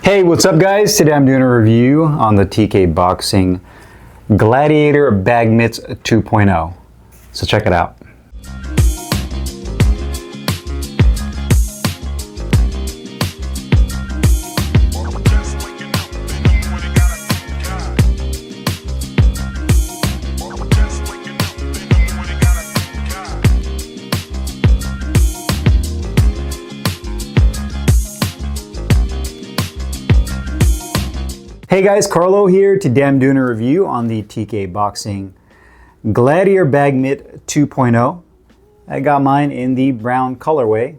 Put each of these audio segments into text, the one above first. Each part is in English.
Hey, what's up guys? Today I'm doing a review on the TK Boxing Gladiator Bag Mitts 2.0. So check it out. Hey guys, Carlo here. Today I'm doing a review on the TK Boxing Gladiator Bag Mitt 2.0. I got mine in the brown colorway.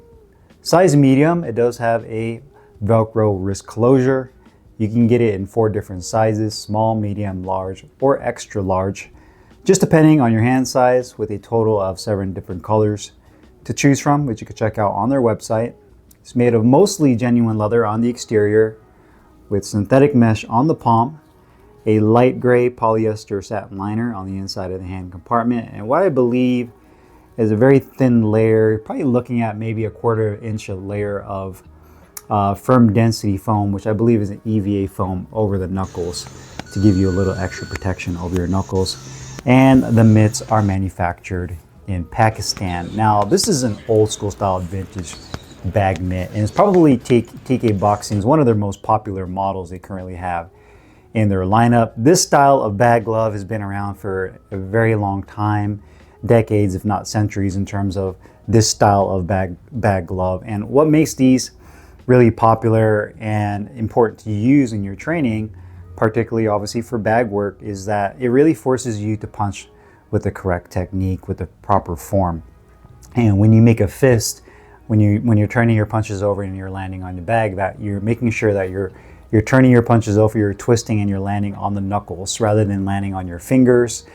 Size medium. It does have a Velcro wrist closure. You can get it in 4 different sizes: small, medium, large, or extra large, just depending on your hand size, with a total of 7 different colors to choose from, which you can check out on their website. It's made of mostly genuine leather on the exterior, with synthetic mesh on the palm, a light gray polyester satin liner on the inside of the hand compartment, and what I believe is a very thin layer, probably looking at maybe a 1/4 inch layer of firm density foam, which I believe is an EVA foam over the knuckles to give you a little extra protection over your knuckles. And the mitts are manufactured in Pakistan. Now, this is an old school style vintage bag mitt, and it's probably TK Boxing's one of their most popular models they currently have in their lineup. This style of bag glove has been around for a very long time, decades if not centuries, in terms of this style of bag glove. And what makes these really popular and important to use in your training, particularly obviously for bag work, is that it really forces you to punch with the correct technique, with the proper form. And when you make a fist, when you're turning your punches over and you're landing on the bag, that you're making sure that you're turning your punches over, you're twisting and you're landing on the knuckles rather than landing on your fingers.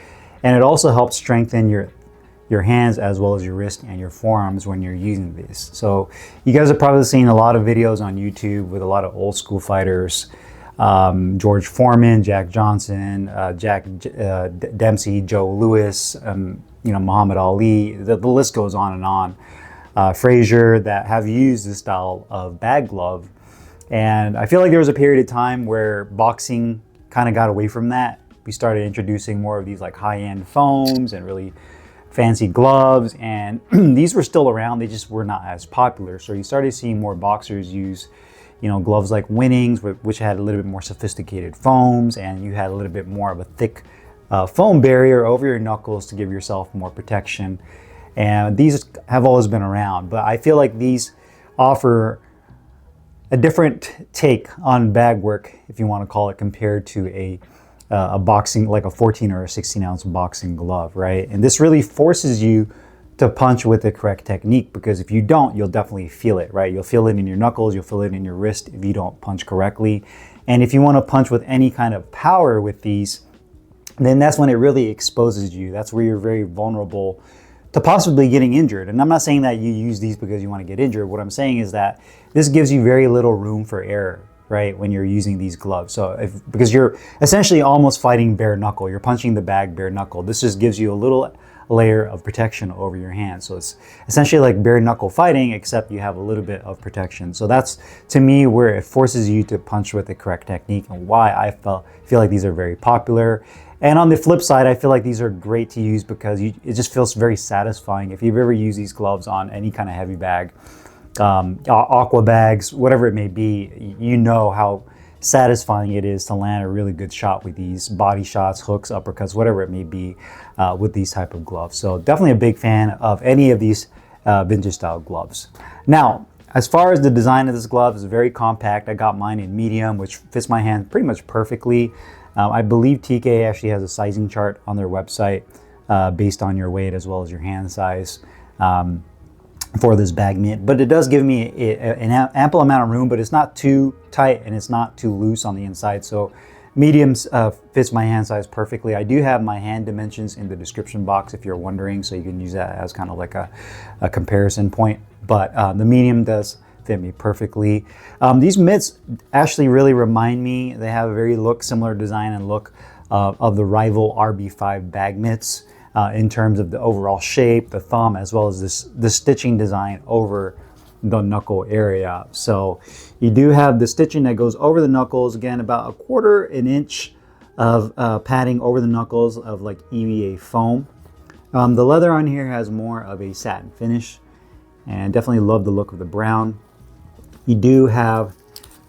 And it also helps strengthen your hands as well as your wrist and your forearms when you're using this. So you guys have probably seen a lot of videos on YouTube with a lot of old school fighters, George Foreman, Jack Johnson, Jack Dempsey, Joe Louis, Muhammad Ali. The list goes on and on. Frazier, that have used this style of bag glove. And I feel like there was a period of time where boxing kind of got away from that. We started introducing more of these like high-end foams and really fancy gloves, and these were still around, they just were not as popular. So you started seeing more boxers use gloves like Winnings, which had a little bit more sophisticated foams, and you had a little bit more of a thick foam barrier over your knuckles to give yourself more protection. And these have always been around, but I feel like these offer a different take on bag work, if you want to call it, compared to a boxing, like a 14 or a 16 ounce boxing glove, right? And this really forces you to punch with the correct technique, because if you don't, you'll definitely feel it, right? You'll feel it in your knuckles, you'll feel it in your wrist if you don't punch correctly. And if you want to punch with any kind of power with these, then that's when it really exposes you. That's where you're very vulnerable to possibly getting injured. And I'm not saying that you use these because you want to get injured. What I'm saying is that this gives you very little room for error, right, when you're using these gloves. So because you're essentially almost fighting bare knuckle, you're punching the bag bare knuckle. This just gives you a little layer of protection over your hand. So it's essentially like bare knuckle fighting, except you have a little bit of protection. So that's, to me, where it forces you to punch with the correct technique, and why I feel like these are very popular. And on the flip side, I feel like these are great to use because it just feels very satisfying. If you've ever used these gloves on any kind of heavy bag, aqua bags, whatever it may be, you know how satisfying it is to land a really good shot with these body shots, hooks, uppercuts, whatever it may be, with these type of gloves. So definitely a big fan of any of these vintage style gloves. Now, as far as the design of this glove, is very compact. I got mine in medium, which fits my hand pretty much perfectly. I believe TK actually has a sizing chart on their website based on your weight as well as your hand size for this bag mitt. But it does give me an ample amount of room, but it's not too tight and it's not too loose on the inside. So medium fits my hand size perfectly. I do have my hand dimensions in the description box if you're wondering, so you can use that as kind of like a comparison point. But the medium does fit me perfectly. These mitts actually really remind me, they have a very similar design and look of the Rival RB5 bag mitts in terms of the overall shape, the thumb, as well as this stitching design over the knuckle area. So you do have the stitching that goes over the knuckles, again about 1/4 inch of padding over the knuckles of like EVA foam. The leather on here has more of a satin finish, and definitely love the look of the brown. You do have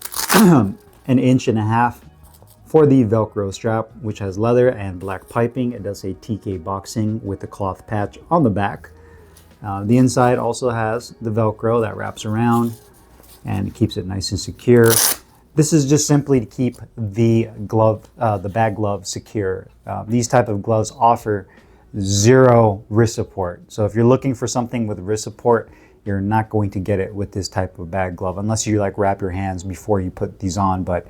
1.5 inches for the Velcro strap, which has leather and black piping. It does say TK Boxing with the cloth patch on the back. The inside also has the Velcro that wraps around and keeps it nice and secure. This is just simply to keep the glove, the bag glove secure. These type of gloves offer 0 wrist support. So if you're looking for something with wrist support, you're not going to get it with this type of bag glove unless you like wrap your hands before you put these on. But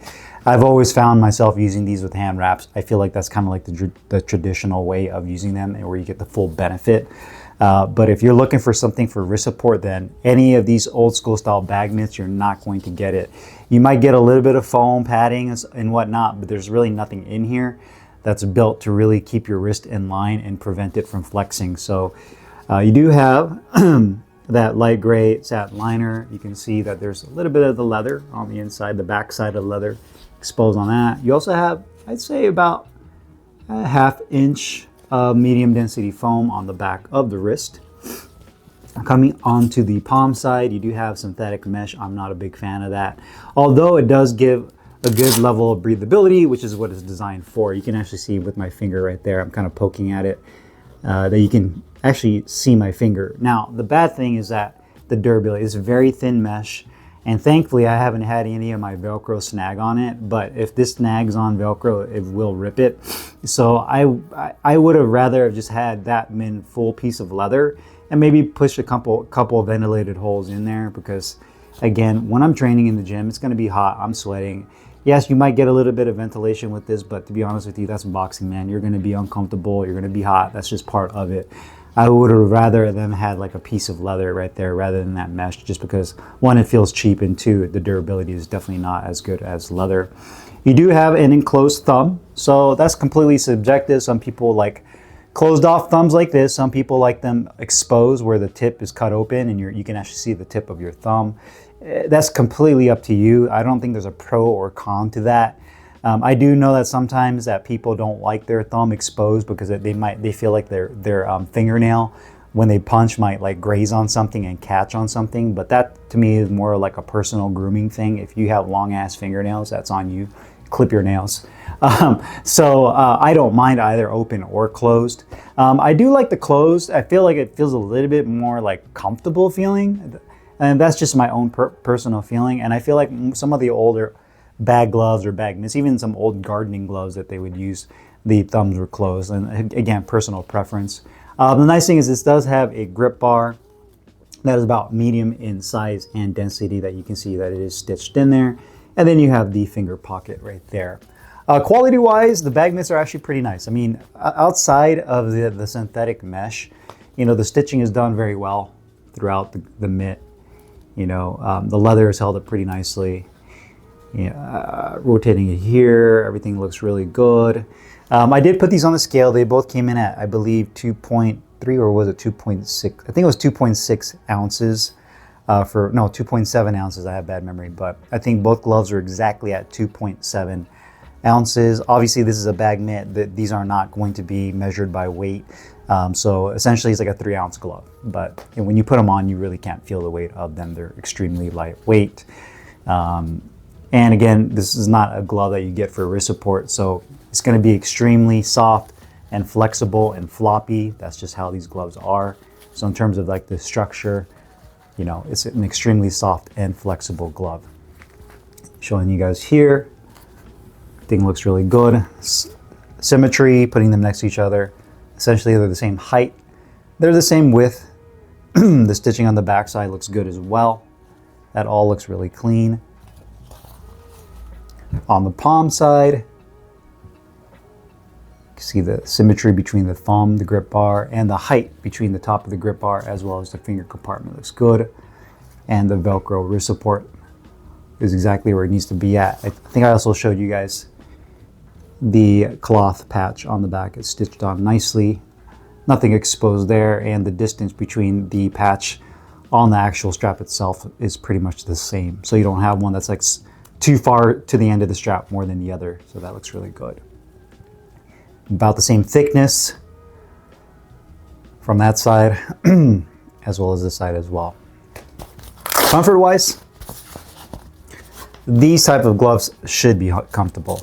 I've always found myself using these with hand wraps. I feel like that's kind of like the traditional way of using them, and where you get the full benefit. But if you're looking for something for wrist support, then any of these old school style bag mitts, you're not going to get it. You might get a little bit of foam padding and whatnot, but there's really nothing in here that's built to really keep your wrist in line and prevent it from flexing. So you do have that light gray satin liner. You can see that there's a little bit of the leather on the inside, the back side of the leather exposed on that. You also have, I'd say, about a 1/2 inch of medium density foam on the back of the wrist. Coming onto the palm side, you do have synthetic mesh. I'm not a big fan of that, although it does give a good level of breathability, which is what it's designed for. You can actually see with my finger right there, I'm kind of poking at it, that you can actually see my finger. Now, the bad thing is that the durability is very thin mesh, and thankfully I haven't had any of my Velcro snag on it, but if this snags on Velcro, it will rip it. So I would have rather have just had that full piece of leather and maybe push a couple of ventilated holes in there, because again, when I'm training in the gym, it's gonna be hot, I'm sweating. Yes, you might get a little bit of ventilation with this, but to be honest with you, that's boxing, man. You're gonna be uncomfortable, you're gonna be hot, that's just part of it. I would have rather them had like a piece of leather right there rather than that mesh, just because one, it feels cheap, and two, the durability is definitely not as good as leather. You do have an enclosed thumb, so that's completely subjective. Some people like closed off thumbs like this. Some people like them exposed where the tip is cut open and you can actually see the tip of your thumb. That's completely up to you. I don't think there's a pro or con to that. I do know that sometimes that people don't like their thumb exposed because they feel like their fingernail when they punch might like graze on something and catch on something. But that to me is more like a personal grooming thing. If you have long ass fingernails, that's on you. Clip your nails. I don't mind either open or closed. I do like the closed. I feel like it feels a little bit more like comfortable feeling. And that's just my own personal feeling. And I feel like some of the older bag gloves or bag mitts, even some old gardening gloves that they would use, the thumbs were closed. And again, personal preference. The nice thing is this does have a grip bar that is about medium in size and density, that you can see that it is stitched in there. And then you have the finger pocket right there. Quality wise, the bag mitts are actually pretty nice. I mean, outside of the synthetic mesh, you know, the stitching is done very well throughout the mitt. You know, the leather is held up pretty nicely. Yeah, rotating it here, everything looks really good. I did put these on the scale. They both came in at, I believe, 2.3 or was it 2.6? I think it was 2.6 ounces. 2.7 ounces. I have bad memory, but I think both gloves are exactly at 2.7 ounces. Obviously, this is a bag mitt. These are not going to be measured by weight. So essentially, it's like a 3-ounce glove. But when you put them on, you really can't feel the weight of them. They're extremely lightweight. And again, this is not a glove that you get for wrist support. So it's going to be extremely soft and flexible and floppy. That's just how these gloves are. So in terms of like the structure, you know, it's an extremely soft and flexible glove. Showing you guys here, everything looks really good. Symmetry, putting them next to each other. Essentially, they're the same height. They're the same width. The stitching on the back side looks good as well. That all looks really clean. On the palm side, you can see the symmetry between the thumb, the grip bar, and the height between the top of the grip bar as well as the finger compartment looks good. And the Velcro wrist support is exactly where it needs to be at. I think I also showed you guys the cloth patch on the back. It's stitched on nicely. Nothing exposed there, and the distance between the patch on the actual strap itself is pretty much the same. So you don't have one that's like too far to the end of the strap more than the other. So that looks really good. About the same thickness from that side as well as this side as well. Comfort wise, these type of gloves should be comfortable.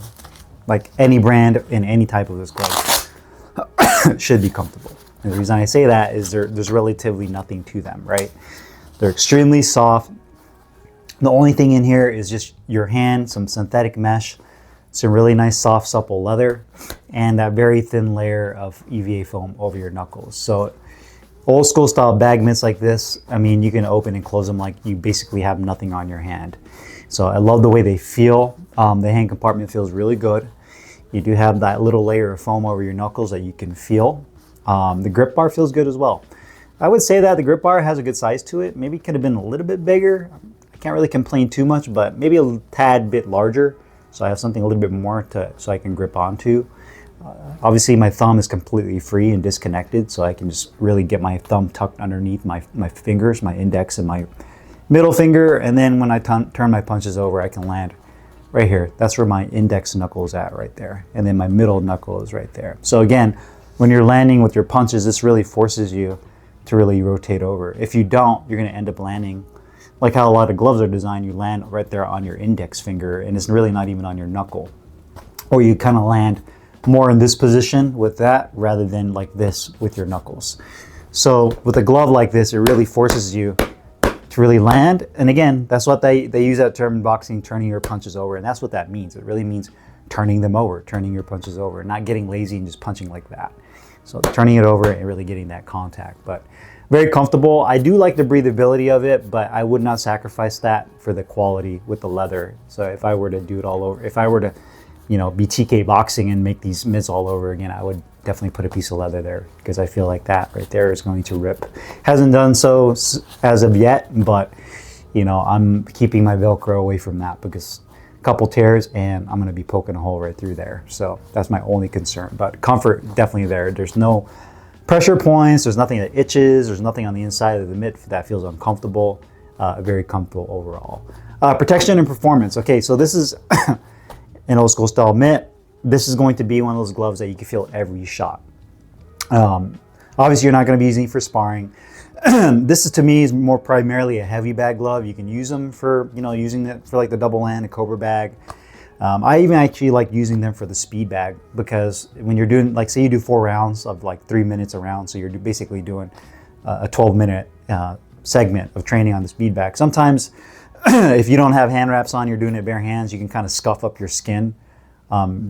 Like any brand in any type of this glove should be comfortable. And the reason I say that is there's relatively nothing to them, right? They're extremely soft. The only thing in here is just your hand, some synthetic mesh, some really nice soft supple leather, and that very thin layer of EVA foam over your knuckles. So old school style bag mitts like this, I mean, you can open and close them like you basically have nothing on your hand. So I love the way they feel. The hand compartment feels really good. You do have that little layer of foam over your knuckles that you can feel. The grip bar feels good as well. I would say that the grip bar has a good size to it. Maybe it could have been a little bit bigger. I can't really complain too much, but maybe a tad bit larger. So I have something a little bit more so I can grip onto. Obviously my thumb is completely free and disconnected, so I can just really get my thumb tucked underneath my fingers, my index and my middle finger. And then when I turn my punches over, I can land right here. That's where my index knuckle is at right there. And then my middle knuckle is right there. So again, when you're landing with your punches, this really forces you to really rotate over. If you don't, you're gonna end up landing like how a lot of gloves are designed. You land right there on your index finger and it's really not even on your knuckle. Or you kind of land more in this position with that rather than like this with your knuckles. So with a glove like this, it really forces you to really land. And again, that's what they use that term in boxing, turning your punches over. And that's what that means. It really means turning them over, turning your punches over, not getting lazy and just punching like that. So turning it over and really getting that contact. But very comfortable. I do like the breathability of it, but I would not sacrifice that for the quality with the leather. So if I were to do it all over, if I were to, you know, be TK boxing and make these mitts all over again, I would definitely put a piece of leather there because I feel like that right there is going to rip. Hasn't done so as of yet, but you know, I'm keeping my Velcro away from that because a couple tears and I'm going to be poking a hole right through there. So that's my only concern, but comfort definitely there. There's no pressure points. There's nothing that itches. There's nothing on the inside of the mitt that feels uncomfortable. Very comfortable overall. Protection and performance. Okay, so this is an old school style mitt. This is going to be one of those gloves that you can feel every shot. Obviously, you're not going to be using it for sparring. This is, to me, is more primarily a heavy bag glove. You can use them for, you know, using it for like the double hand, a Cobra bag. I even actually like using them for the speed bag because when you're doing, like, say you do 4 rounds of like 3 minutes a round, so you're basically doing a 12-minute segment of training on the speed bag. Sometimes if you don't have hand wraps on, you're doing it bare hands, you can kind of scuff up your skin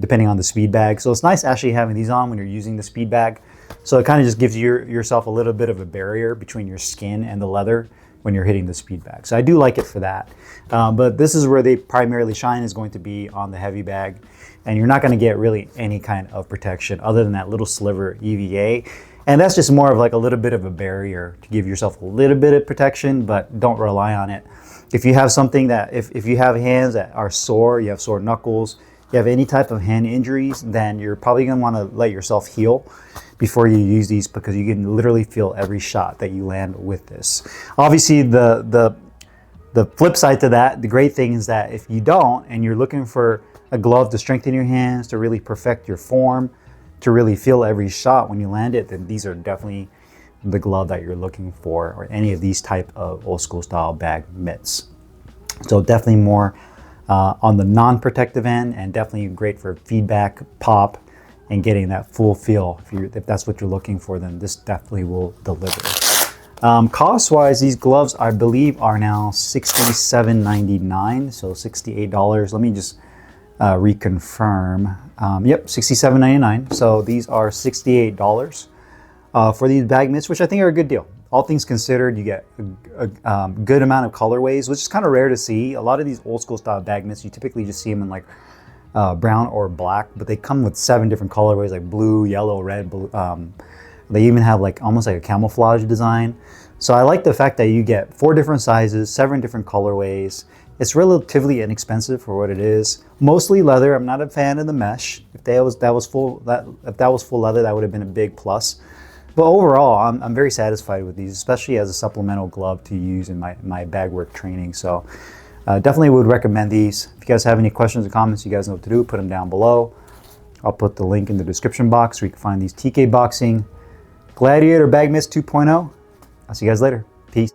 depending on the speed bag. So it's nice actually having these on when you're using the speed bag. So it kind of just gives yourself a little bit of a barrier between your skin and the leather when you're hitting the speed bag. So I do like it for that. But this is where they primarily shine, is going to be on the heavy bag. And you're not going to get really any kind of protection other than that little sliver EVA. And that's just more of like a little bit of a barrier to give yourself a little bit of protection, but don't rely on it. If you have something that, if you have hands that are sore, you have sore knuckles, you have any type of hand injuries, then you're probably going to want to let yourself heal before you use these because you can literally feel every shot that you land with this. Obviously, the flip side to that, the great thing is that if you don't and you're looking for a glove to strengthen your hands, to really perfect your form, to really feel every shot when you land it, then these are definitely the glove that you're looking for, or any of these type of old school style bag mitts. So definitely more on the non-protective end, and definitely great for feedback, pop, and getting that full feel. If that's what you're looking for, then this definitely will deliver. Cost-wise, these gloves, I believe, are now $67.99, so $68. Let me just reconfirm. Yep, $67.99. So these are $68 for these bag mitts, which I think are a good deal. All things considered, you get a good amount of colorways, which is kind of rare to see. A lot of these old school style bag mitts, you typically just see them in like brown or black, but they come with 7 different colorways, like blue, yellow, red, blue. They even have like almost like a camouflage design. So I like the fact that you get 4 different sizes, 7 different colorways. It's relatively inexpensive for what it is. Mostly leather. I'm not a fan of the mesh. If that was full leather, that would have been a big plus. But overall, I'm very satisfied with these, especially as a supplemental glove to use in my bag work training. So definitely would recommend these. If you guys have any questions or comments, you guys know what to do. Put them down below. I'll put the link in the description box where you can find these TK Boxing Gladiator Bag Mitts 2.0. I'll see you guys later. Peace.